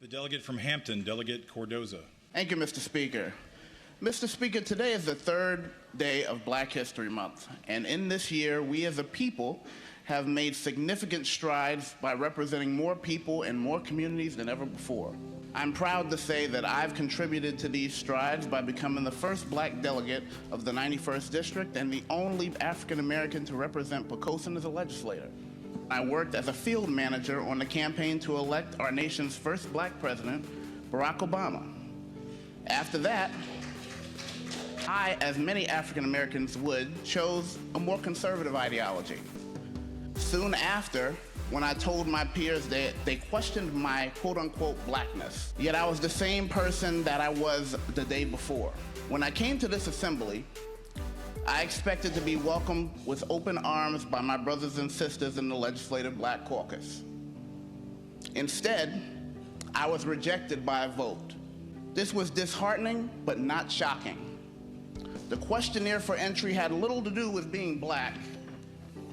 The delegate from Hampton, Delegate Cordoza. Thank you, Mr. Speaker. Mr. Speaker, today is the third day of Black History Month, and in this year, we as a people have made significant strides by representing more people and more communities than ever before. I'm proud to say that I've contributed to these strides by becoming the first Black delegate of the 91st District and the only African American to represent Pocosin as a legislator. I worked as a field manager on the campaign to elect our nation's first Black president, Barack Obama. After that, I, as many African Americans would, chose a more conservative ideology. Soon after, when I told my peers that they questioned my quote-unquote blackness, yet I was the same person that I was the day before. When I came to this assembly, I expected to be welcomed with open arms by my brothers and sisters in the Legislative Black Caucus. Instead, I was rejected by a vote. This was disheartening, but not shocking. The questionnaire for entry had little to do with being Black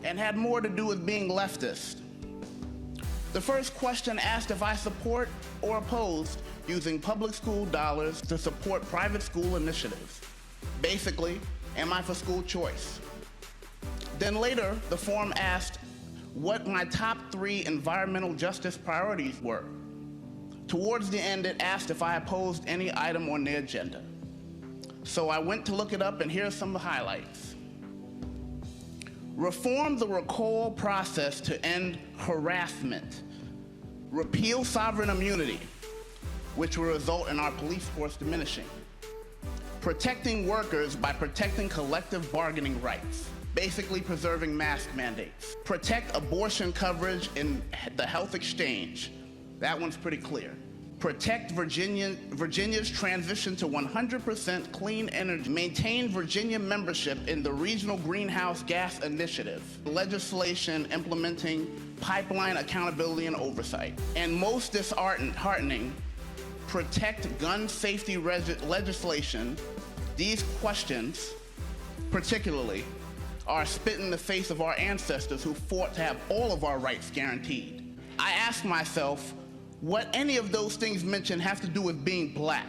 and had more to do with being leftist. The first question asked if I support or opposed using public school dollars to support private school initiatives. Basically, am I for school choice? Then later, the form asked what my top 3 environmental justice priorities were. Towards the end, it asked if I opposed any item on the agenda. So I went to look it up, and here are some of the highlights. Reform the recall process to end harassment. Repeal sovereign immunity, which will result in our police force diminishing. Protecting workers by protecting collective bargaining rights, basically preserving mask mandates. Protect abortion coverage in the health exchange. That one's pretty clear. Protect Virginia's transition to 100% clean energy. Maintain Virginia membership in the Regional Greenhouse Gas Initiative. Legislation implementing pipeline accountability and oversight. And most disheartening, protect gun safety legislation. These questions, particularly, are a spit in the face of our ancestors who fought to have all of our rights guaranteed. I ask myself, what any of those things mentioned have to do with being Black?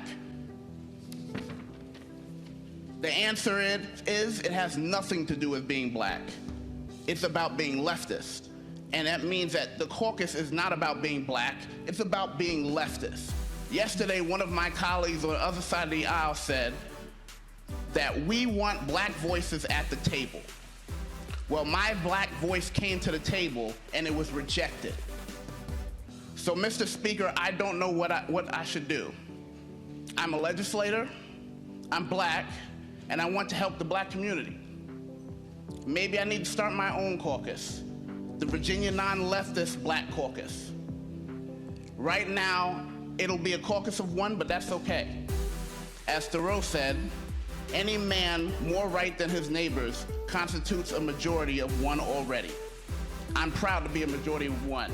The answer is it has nothing to do with being Black. It's about being leftist. And that means that the caucus is not about being Black, it's about being leftist. Yesterday, one of my colleagues on the other side of the aisle said that we want Black voices at the table. Well, my Black voice came to the table and it was rejected. So, Mr. Speaker, I don't know what I should do. I'm a legislator, I'm Black, and I want to help the Black community. Maybe I need to start my own caucus, the Virginia Non-Leftist Black Caucus. Right now, it'll be a caucus of one, but that's okay. As Thoreau said, any man more right than his neighbors constitutes a majority of one already. I'm proud to be a majority of one.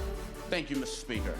Thank you, Mr. Speaker.